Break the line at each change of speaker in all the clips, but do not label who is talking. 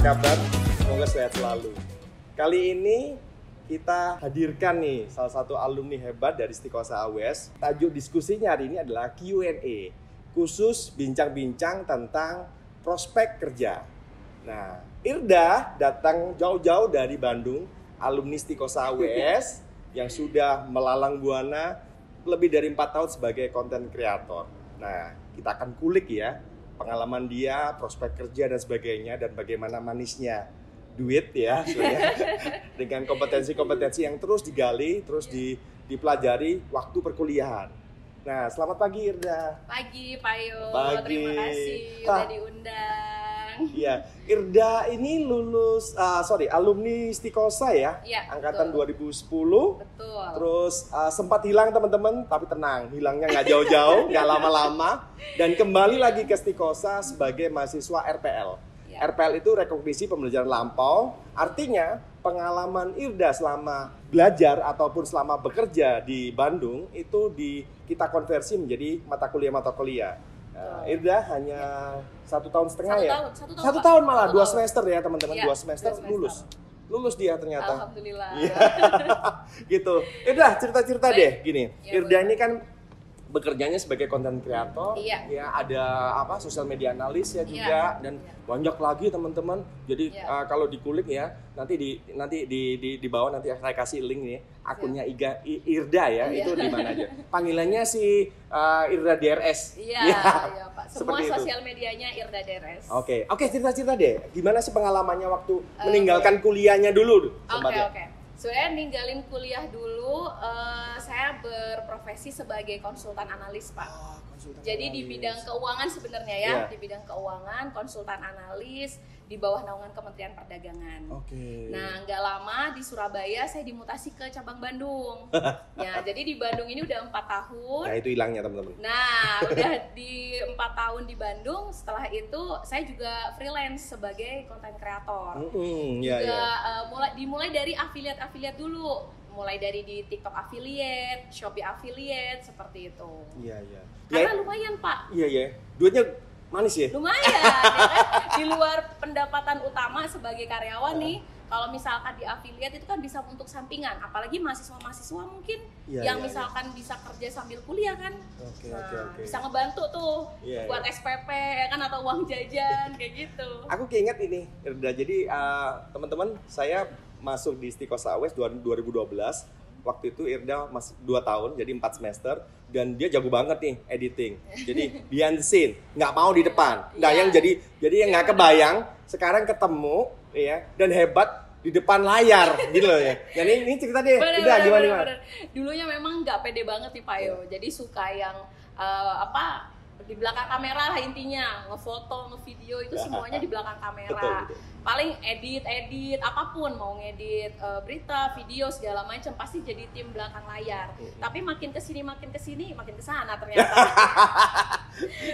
kabar? Semoga sehat selalu. Kali ini kita hadirkan nih salah satu alumni hebat dari Istiqosah AWS. Tajuk diskusinya hari ini adalah Q&A, khusus bincang-bincang tentang prospek kerja. Nah, Irda datang jauh-jauh dari Bandung, alumni Istiqosah AWS yang sudah melalang buana lebih dari 4 tahun sebagai content creator. Nah, kita akan kulik ya pengalaman dia, prospek kerja dan sebagainya, dan bagaimana manisnya duit ya, dengan kompetensi-kompetensi yang terus digali, terus dipelajari waktu perkuliahan. Nah, selamat pagi Irda.
Pagi Payo,
Pagi.
terima kasih udah diundang.
Iya, Irda ini alumni Istiqosah ya, angkatan
betul.
2010.
Betul.
Terus sempat hilang teman-teman, tapi tenang, hilangnya nggak jauh-jauh, nggak lama-lama, dan kembali lagi ke Istiqosah sebagai mahasiswa RPL.
Ya.
RPL itu rekognisi pembelajaran lampau, artinya pengalaman Irda selama belajar ataupun selama bekerja di Bandung itu kita konversi menjadi mata kuliah. Irda hanya 1,5 tahun ya? Satu tahun malah, 2 semester ya teman-teman, 2 semester lulus dia ternyata.
Alhamdulillah.
Iya. Gitu. Irda, cerita-cerita deh gini.
Ya,
Irda ini kan bekerjanya sebagai content creator,
Iya.
ya ada sosial media analis ya juga, dan banyak lagi teman-teman. Jadi kalau dikulik ya, nanti di bawah nanti saya kasih link nih akunnya Irda ya, itu di mana aja. Panggilannya si Irda DRS.
Iya, Pak. Semua
Seperti itu.
sosial medianya Irda DRS.
Oke, cerita-cerita deh. Gimana sih pengalamannya waktu meninggalkan kuliahnya dulu?
Oke. Sebenarnya ninggalin kuliah dulu, saya berprofesi sebagai konsultan analis, Pak. Jadi di bidang keuangan sebenarnya ya, di bidang keuangan, konsultan analis di bawah naungan Kementerian Perdagangan.
Oke.
Nah, nggak lama di Surabaya saya dimutasi ke cabang Bandung. Ya, jadi di Bandung ini udah 4 tahun.
Nah, itu hilangnya teman-teman.
Nah, udah di 4 tahun di Bandung. Setelah itu saya juga freelance sebagai content creator. Dimulai dari afiliat dulu. Mulai dari di TikTok affiliate, Shopee affiliate, seperti itu.
Iya.
Karena lumayan, Pak.
Iya. Duitnya manis ya?
Lumayan, ya kan? Di luar pendapatan utama sebagai karyawan nih, kalau misalkan di affiliate itu kan bisa untuk sampingan, apalagi mahasiswa-mahasiswa mungkin yang misalkan bisa kerja sambil kuliah kan.
Oke.
Bisa ngebantu tuh buat SPP ya kan, atau uang jajan kayak gitu.
Aku keinget ini, Irda. Jadi teman-teman, saya masuk di Istiqosah AWS 2012. Waktu itu Irda masih 2 tahun, jadi 4 semester, dan dia jago banget nih editing. Jadi behind the scene, nggak mau di depan. Nah, yang jadi yang nggak kebayang sekarang ketemu ya, dan hebat di depan layar gitu loh ya. Jadi ini cerita deh, Irda gimana?
Dulunya memang nggak pede banget nih Pak Yo. Jadi suka yang di belakang kamera lah intinya, ngefoto, ngevideo itu semuanya di belakang kamera.
Betul.
Paling edit apapun, mau ngedit berita, video segala macam pasti jadi tim belakang layar. Tapi makin kesini makin kesana ternyata.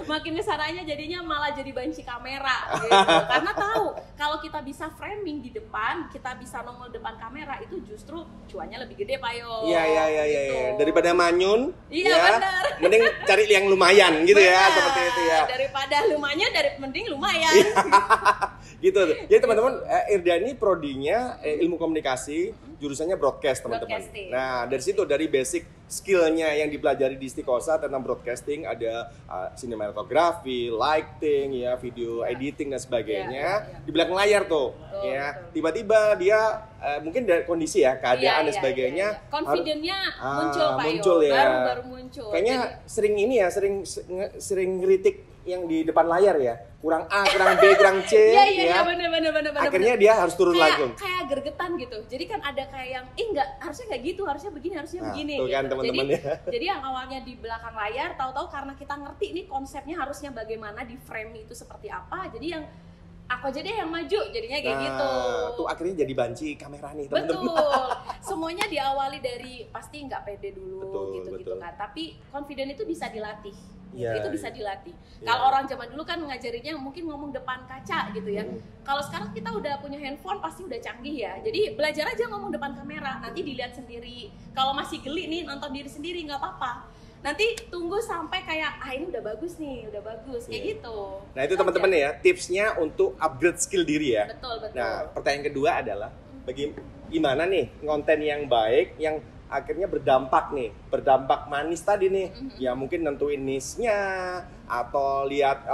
Makin kesananya jadinya malah jadi banci kamera gitu. Karena tahu kalau kita bisa framing di depan, kita bisa nongol depan kamera, itu justru cuannya lebih gede Pak Yo.
Iya. Daripada manyun,
benar.
Mending cari yang lumayan gitu ya, seperti itu ya.
Daripada lumayan, mending lumayan.
Gitu. Jadi teman-teman, Irda ini prodinya ilmu komunikasi, jurusannya broadcast teman-teman. Nah, dari situ, dari basic skillnya yang dipelajari di Istiqosah tentang broadcasting, ada sinematografi, lighting, ya, video editing dan sebagainya. Di belakang layar tuh, betul. Tiba-tiba dia mungkin dari kondisi ya, keadaan dan sebagainya.
Confident-nya
muncul ya.
Baru muncul.
Kayaknya sering ngeritik yang di depan layar ya, kurang A, kurang B, kurang C.
Iya, bener.
Akhirnya dia harus turun langsung.
Kayak gergetan gitu. Jadi kan ada kayak yang, harusnya nggak gitu, harusnya begini.
Tuh kan
gitu.
teman-teman ya.
Jadi yang awalnya di belakang layar, tahu-tahu karena kita ngerti nih konsepnya harusnya bagaimana, di frame itu seperti apa. Jadi yang aku aja deh yang maju, jadinya kayak gitu.
Tuh akhirnya jadi banci kamera nih teman-teman.
Betul. Semuanya diawali dari pasti nggak pede dulu gitu kan. Tapi confident itu bisa dilatih. Itu bisa dilatih. Kalau orang zaman dulu kan ngajarinnya mungkin ngomong depan kaca gitu ya. Kalau sekarang kita udah punya handphone pasti udah canggih ya. Jadi belajar aja ngomong depan kamera, nanti dilihat sendiri. Kalau masih geli nih nonton diri sendiri nggak apa-apa. nanti tunggu sampai kayak ini udah bagus nih, udah bagus kayak gitu.
Nah itu teman-teman ya tipsnya untuk upgrade skill diri ya.
Betul.
Nah pertanyaan kedua adalah gimana nih konten yang baik yang akhirnya berdampak manis tadi nih. Ya mungkin nentuin niche-nya atau lihat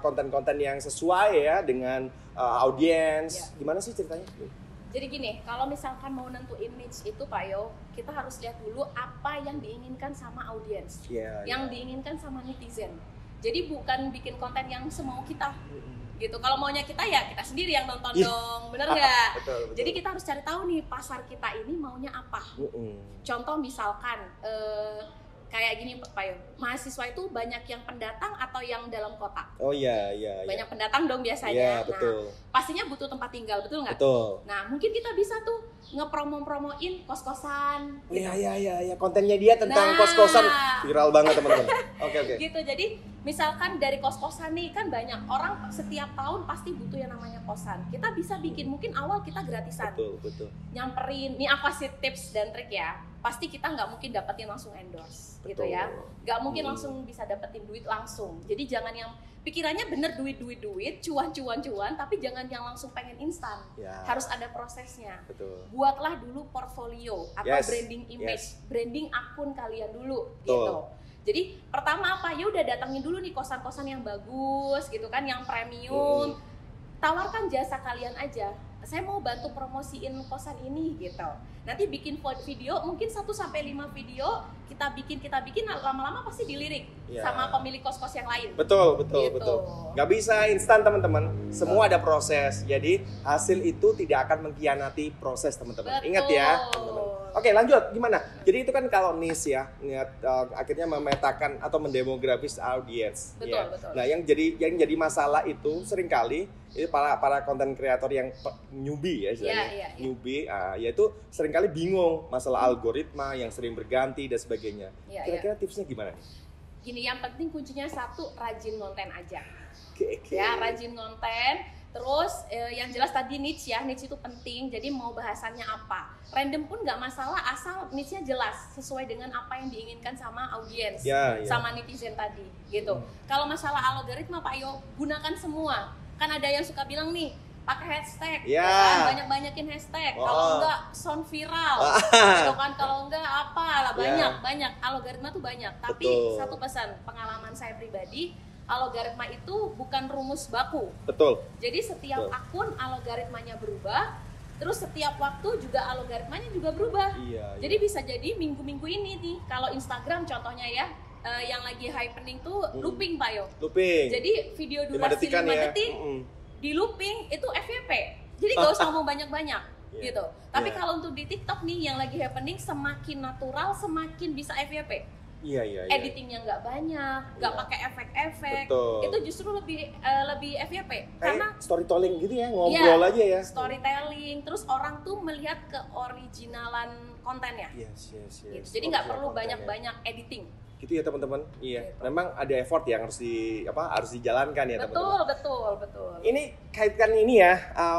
konten-konten yang sesuai ya dengan audiens. Gimana sih ceritanya?
Jadi gini, kalau misalkan mau nentuin niche itu Pak Yo, kita harus lihat dulu apa yang diinginkan sama audiens, yang diinginkan sama netizen. Jadi bukan bikin konten yang semau kita, gitu. Kalau maunya kita ya kita sendiri yang nonton dong, bener nggak?
Betul.
Jadi kita harus cari tahu nih pasar kita ini maunya apa. Contoh misalkan kayak gini Pak Yo, mahasiswa itu banyak yang pendatang atau yang dalam kota?
Oh iya.
Banyak pendatang dong biasanya.
Iya, betul.
Nah, pastinya butuh tempat tinggal, betul nggak?
Betul.
Nah, mungkin kita bisa tuh ngepromoin kos-kosan.
Iya. Kontennya dia tentang kos-kosan viral banget teman-teman. Oke.
Gitu. Jadi misalkan dari kos-kosan nih kan banyak orang setiap tahun pasti butuh yang namanya kosan. Kita bisa bikin mungkin awal kita gratisan.
Betul.
Nyamperin, nih apa sih tips dan trik ya? Pasti kita nggak mungkin dapetin langsung endorse, gitu ya. Nggak mungkin langsung bisa dapetin duit langsung. Jadi jangan yang pikirannya bener duit, cuan, tapi jangan yang langsung pengen instan. Harus ada prosesnya.
Betul.
Buatlah dulu portfolio atau branding image, branding akun kalian dulu, gitu. Jadi pertama apa? Ya udah datangin dulu nih kosan-kosan yang bagus, gitu kan, yang premium. Tawarkan jasa kalian aja. Saya mau bantu promosiin kosan ini gitu. Nanti bikin video mungkin 1-5 video kita bikin lama-lama pasti dilirik sama pemilik kos-kos yang lain.
Betul. Gak bisa instan teman-teman. Semua ada proses. Jadi hasil itu tidak akan mengkhianati proses teman-teman. Ingat ya teman-teman. Oke lanjut gimana? Jadi itu kan kalau niche ya, akhirnya memetakan atau mendemografis audiens.
Betul.
Nah yang jadi masalah itu seringkali itu para konten kreator yang newbie ya istilahnya, newbie, yaitu seringkali bingung masalah algoritma yang sering berganti dan sebagainya. Kira-kira tipsnya gimana nih?
Gini, yang penting kuncinya satu, rajin konten aja.
Okay.
Ya, rajin konten. Terus yang jelas tadi niche ya, niche itu penting. Jadi mau bahasannya apa? Random pun nggak masalah, asal niche-nya jelas sesuai dengan apa yang diinginkan sama audiens, sama netizen tadi, gitu. Kalau masalah algoritma Pak Yo, gunakan semua. Kan ada yang suka bilang nih, pakai hashtag, kan? Banyak-banyakin hashtag. Kalau enggak sound viral, gitu kan? Kalau enggak apa lah, banyak. Algoritma tuh banyak. Tapi satu pesan, pengalaman saya pribadi, algoritma itu bukan rumus baku.
Betul.
Jadi setiap akun algoritmanya berubah, terus setiap waktu juga algoritmanya juga berubah. Jadi bisa jadi minggu-minggu ini nih, kalau Instagram contohnya ya, yang lagi happening tuh looping Pak Yo.
Looping.
Jadi video durasi 5 detik di looping itu FYP. Jadi gak usah ngomong banyak-banyak gitu. Tapi kalau untuk di TikTok nih yang lagi happening, semakin natural semakin bisa FYP. Editingnya nggak banyak, nggak pakai efek-efek. Itu justru lebih FYP. Karena
storytelling gitu ya, ngobrol aja ya.
Storytelling, terus orang tuh melihat keoriginalan kontennya. Gitu. Jadi nggak perlu banyak-banyak editing.
Gitu ya teman-teman. Memang ada effort yang harus dijalankan ya teman-teman.
Betul.
Ini kaitkan ini ya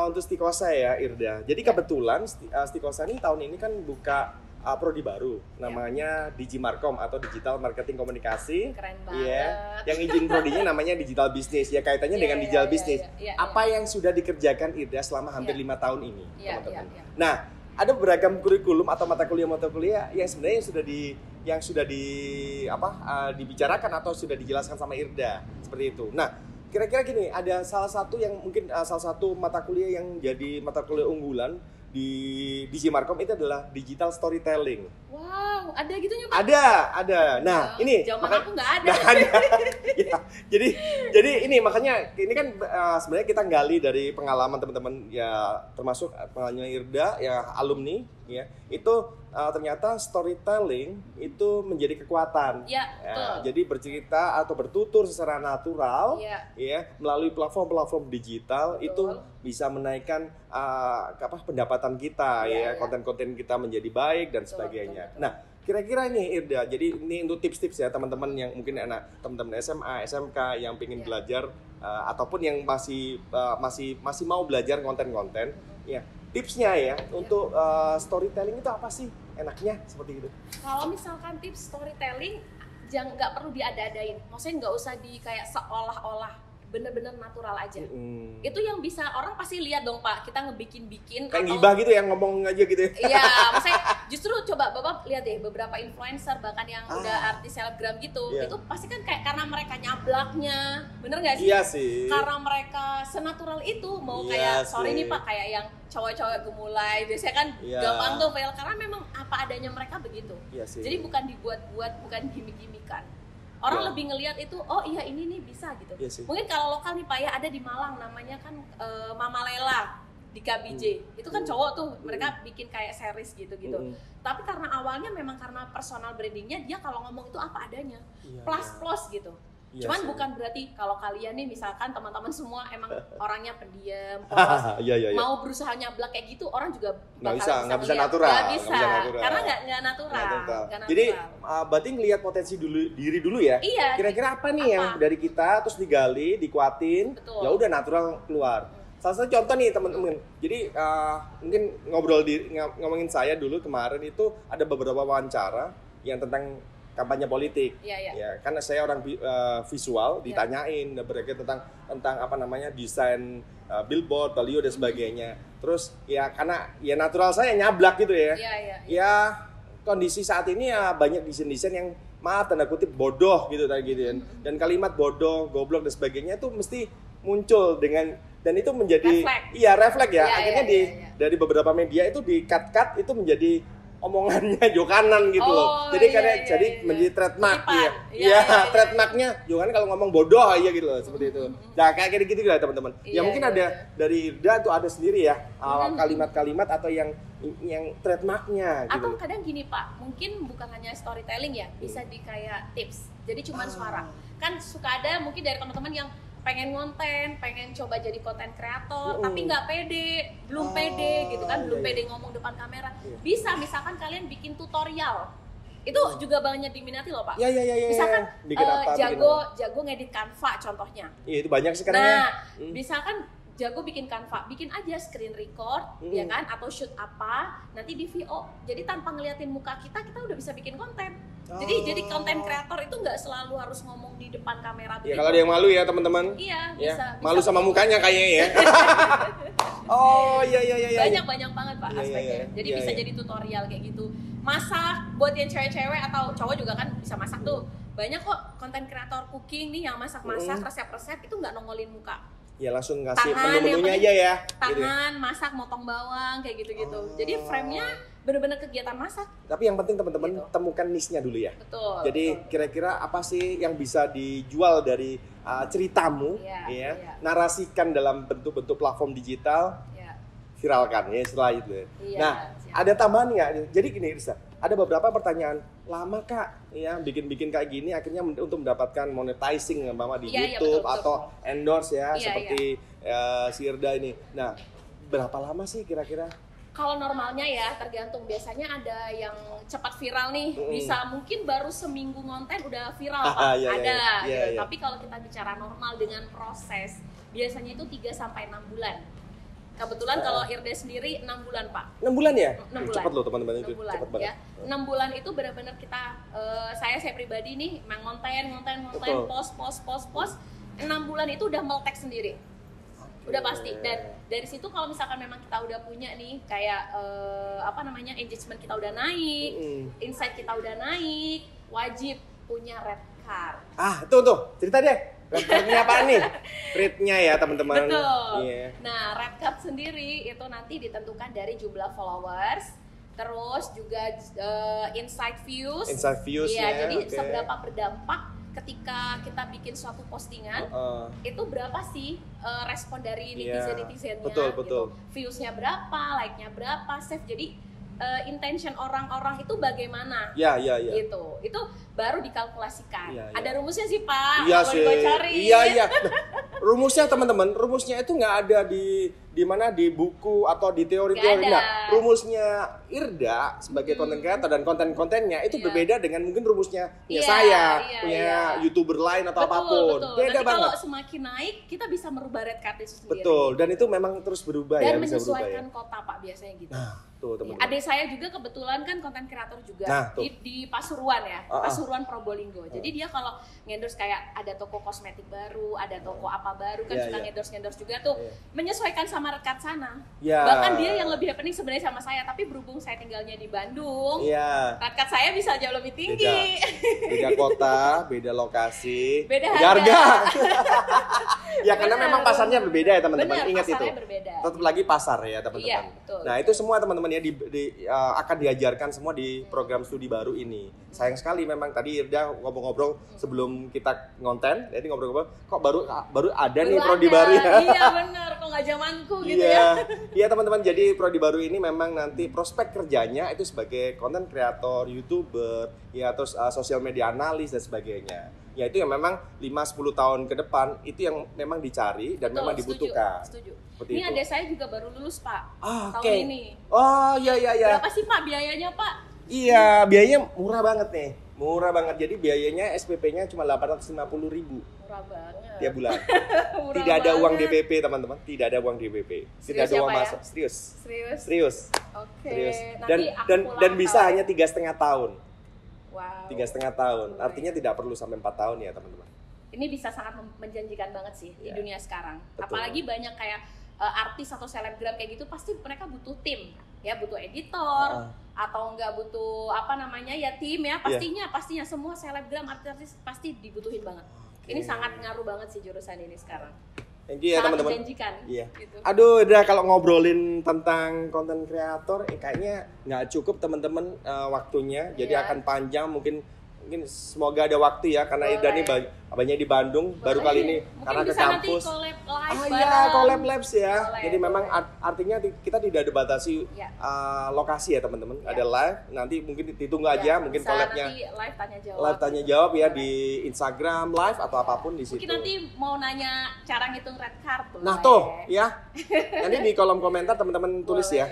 untuk Stikosa ya Irda. Jadi kebetulan Stikosa ini tahun ini kan buka prodi baru namanya Digimarkom atau Digital Marketing Komunikasi.
Keren banget.
Yang izin prodinya namanya Digital Business ya, kaitannya dengan digital business. Apa yang sudah dikerjakan Irda selama hampir 5 tahun ini, teman-teman. Nah, ada beragam kurikulum atau mata kuliah yang sebenarnya sudah dibicarakan atau sudah dijelaskan sama Irda seperti itu. Nah, kira-kira gini, ada salah satu mata kuliah yang jadi mata kuliah unggulan di Digimarkom itu adalah digital storytelling.
Wow, ada gitunya Pak?
Ada. Nah, ini
zaman aku nggak ada.
Ya, jadi ini makanya ini kan sebenarnya kita gali dari pengalaman teman-teman ya, termasuk pengalaman Irda ya, alumni ya. Itu ternyata storytelling itu menjadi kekuatan. Jadi bercerita atau bertutur secara natural ya melalui platform digital. Itu bisa menaikkan pendapatan kita konten-konten kita menjadi baik dan sebagainya. Nah, kira-kira ini Irda, jadi ini untuk tips-tips ya teman-teman yang mungkin teman-teman SMA, SMK yang pengen belajar ataupun yang masih mau belajar konten-konten ya. Tipsnya ya untuk storytelling itu apa sih enaknya seperti itu?
Kalau misalkan tips storytelling, jangan, nggak perlu diada-adain. Maksudnya nggak usah di kayak seolah-olah, bener-bener natural aja. Itu yang bisa orang pasti lihat dong Pak, kita ngebikin-bikin
kayak ngibah gitu ya, ngomong aja gitu ya.
Iya, maksudnya justru coba Bapak lihat deh beberapa influencer bahkan yang udah artis selebgram gitu, itu pasti kan kayak karena mereka nyablaknya, bener nggak sih?
Iya sih.
Karena mereka senatural itu, mau kayak sorry nih Pak, kayak yang cowok-cowok gemulai, biasanya kan gampang tuh fail karena memang apa adanya mereka begitu.
Iya sih.
Jadi bukan dibuat-buat, bukan gimmick-gimmickan. Orang lebih ngelihat itu, oh iya ini nih bisa gitu. Mungkin kalau lokal nih Pak ya, ada di Malang namanya kan Mama Lela di KBJ. Itu kan cowok tuh, mereka bikin kayak series gitu-gitu. Tapi karena awalnya memang karena personal brandingnya, dia kalau ngomong itu apa adanya, plus gitu. Cuman bukan berarti kalau kalian nih misalkan teman-teman semua emang orangnya pendiam, mau berusaha nyablak kayak gitu, orang juga
nggak bisa natural.
Nggak bisa, karena nggak natural.
Jadi berarti ngelihat potensi diri dulu ya.
Iya.
Kira-kira apa nih yang dari kita terus digali, dikuatin, ya udah natural keluar. Salah satu contoh nih teman-teman. Jadi mungkin ngomongin saya dulu kemarin itu ada beberapa wawancara yang tentang kampanye politik, ya karena saya orang visual, ditanyain berbagai tentang apa namanya desain billboard, baliho dan sebagainya. Terus ya karena ya natural saya nyablak gitu ya. Ya kondisi saat ini ya banyak desain-desain yang maaf tanda kutip bodoh gitu tadi gitu. Dan kalimat bodoh, goblok dan sebagainya itu mesti muncul dengan dan itu menjadi refleks ya. Akhirnya dari beberapa media itu di cut itu menjadi omongannya Jokanan gitu loh. Jadi jadi menjadi trademark trademarknya Jokanan kalau ngomong bodoh aja gitu loh, seperti itu. Nah, kayak gitu lah teman-teman. Ya mungkin ada dari Irda tuh ada sendiri ya kalimat-kalimat atau yang trademarknya gitu.
Atau kadang gini Pak, mungkin bukan hanya storytelling ya, bisa di kayak tips. Jadi cuman suara. Kan suka ada mungkin dari teman-teman yang pengen ngonten, pengen coba jadi konten kreator, tapi nggak pede, belum pede gitu kan, belum pede ngomong depan kamera. Bisa, misalkan kalian bikin tutorial, itu juga banyak diminati loh Pak. Misalkan jago ngedit Canva contohnya.
Iya itu banyak sekarang.
Nah, misalkan jago bikin Canva, bikin aja screen record, ya kan, atau shoot apa, nanti di VO. Jadi tanpa ngeliatin muka kita udah bisa bikin konten. Jadi konten kreator itu nggak selalu harus ngomong di depan kamera.
Ya kalau ada yang malu ya teman-teman.
Iya,
bisa. Malu sama mukanya kayaknya ya.
Banyak banget Pak aspeknya. Jadi bisa jadi tutorial kayak gitu. Masak buat yang cewek-cewek atau cowok juga kan bisa masak tuh. Banyak kok konten kreator cooking nih yang masak-masak, resep-resep itu nggak nongolin muka.
Ya langsung ngasih menu-menunya aja ya.
Tangan, masak, motong bawang kayak gitu-gitu. Jadi frame-nya benar-benar kegiatan masak.
Tapi yang penting teman-teman temukan niche-nya dulu ya.
Betul.
Jadi kira-kira apa sih yang bisa dijual dari ceritamu, narasikan dalam bentuk-bentuk platform digital, viralkan ya setelah itu. Nah, ada tambahan nggak? Jadi gini Irsa, ada beberapa pertanyaan lama Kak, ya bikin kayak gini akhirnya untuk mendapatkan monetizing di YouTube betul, atau endorse ya seperti si Irda ini. Nah, berapa lama sih kira-kira?
Kalau normalnya ya tergantung, biasanya ada yang cepat viral nih, bisa mungkin baru seminggu ngonten udah viral Pak, ada. Tapi kalau kita bicara normal dengan proses, biasanya itu 3-6 bulan. Kebetulan kalau Irda sendiri 6 bulan Pak.
6 bulan ya?
6 bulan.
Cepat loh teman-teman itu, cepat banget.
Ya. 6 bulan itu benar-benar kita, saya pribadi nih, ngonten, post. 6 bulan itu udah meletek sendiri. Udah pasti. Dan dari situ kalau misalkan memang kita udah punya nih kayak engagement kita udah naik, insight kita udah naik, wajib punya red card.
Tuh cerita deh. Red card-nya apaan nih? Rate-nya ya teman-teman.
Betul. Nah, red card sendiri itu nanti ditentukan dari jumlah followers, terus juga insight views. Iya, jadi seberapa berdampak ketika kita bikin suatu postingan, itu berapa sih respon dari netizen-netizennya,
betul.
gitu. Views-nya berapa, like-nya berapa, save. Jadi intention orang-orang itu bagaimana? Gitu. Itu baru dikalkulasikan. Ada rumusnya sih Pak. Kalau cari.
Nah, rumusnya teman-teman, rumusnya itu nggak ada di mana di buku atau di teori-teori. Nah, rumusnya Irda sebagai content creator dan konten-kontennya itu berbeda dengan mungkin rumusnya saya, punya YouTuber lain atau apapun. Beda
nanti
banget.
Kalau semakin naik, kita bisa merubah red card itu sendiri.
Betul, dan itu memang terus berubah
dan
bisa berubah
menyesuaikan kota Pak biasanya gitu.
Nah, tuh teman-teman.
Adik saya juga kebetulan kan konten kreator juga di Pasuruan ya. ya, Pasuruan Probolinggo. Jadi dia kalau ngendorse kayak ada toko kosmetik baru, ada toko apa baru kan suka ngendorse juga tuh, menyesuaikan sama rekat sana. Bahkan dia yang lebih happening sebenarnya sama saya, tapi berhubung saya tinggalnya di Bandung, rekat saya bisa jauh lebih tinggi.
Beda kota, beda lokasi,
beda harga.
Ya karena memang pasarnya berbeda ya teman-teman. Ingat itu.
Berbeda.
Tetap lagi pasar ya teman-teman.
Iya, betul.
Nah itu semua teman-teman ya akan diajarkan semua di program studi baru ini. Sayang sekali memang tadi Irda ngobrol-ngobrol sebelum kita ngonten, jadi ngobrol-ngobrol kok baru ada nih prodi baru ya.
Iya benar, kok nggak zamanku gitu ya.
Iya teman-teman, jadi prodi baru ini memang nanti prospek kerjanya itu sebagai content creator, YouTuber, ya terus sosial media analis dan sebagainya. Ya itu yang memang 5-10 tahun ke depan itu yang memang dicari dan memang dibutuhkan.
Setuju. Ini adik saya juga baru lulus Pak, tahun ini.
Oh iya.
Berapa sih Pak biayanya Pak?
Iya, biayanya murah banget nih. Murah banget, jadi biayanya SPP-nya cuma 850.000.
Murah banget.
Tiap bulan. Tidak ada uang DPP teman-teman, tidak ada uang DPP. Tidak ada uang masuk. Serius.
Oke.
Dan bisa hanya 3,5 tahun.
Wow.
3,5 tahun. Artinya tidak perlu sampai 4 tahun ya teman-teman.
Ini bisa sangat menjanjikan banget sih di dunia sekarang.
Betul.
Apalagi banyak kayak artis atau selebgram kayak gitu, pasti mereka butuh tim, ya butuh editor atau enggak butuh tim ya. Pastinya semua selebgram artis pasti dibutuhin banget. Ini sangat ngaruh banget sih jurusan ini sekarang.
Thank you ya teman-teman.
Menjanjikan.
Iya.
Gitu.
Aduh, udah kalau ngobrolin tentang konten kreator, kayaknya nggak cukup teman-teman waktunya. Jadi akan panjang, mungkin semoga ada waktu ya, karena Irda ini banyak di Bandung. Baru kali ini
mungkin
karena ke
bisa
kampus.
Nanti
collab labs ya. Jadi memang artinya kita tidak dibatasi lokasi ya teman-teman. Ada live, nanti mungkin ditunggu aja, mungkin collabnya live tanya jawab ya di Instagram live atau apapun di situ.
Mungkin nanti mau nanya cara ngitung red card.
Nah tuh ya, nanti di kolom komentar teman-teman tulis ya,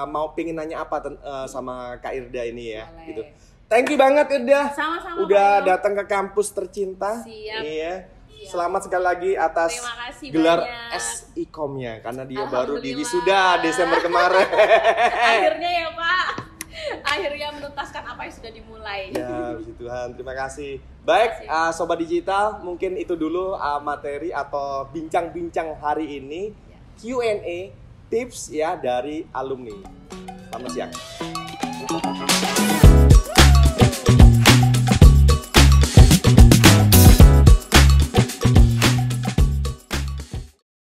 mau pingin nanya apa sama Kak Irda ini ya. Gitu. Thank you banget Irda.
Sama-sama.
Udah datang ke kampus tercinta.
Siap.
Iya. Selamat sekali lagi atas gelar S-Ikomnya karena dia baru di wisuda Desember kemarin.
Akhirnya ya Pak. Akhirnya menuntaskan apa yang sudah dimulai.
Ya, puji Tuhan. Terima kasih. Baik, Sobat Digital, mungkin itu dulu materi atau bincang-bincang hari ini. Q&A tips ya dari alumni. Selamat siang.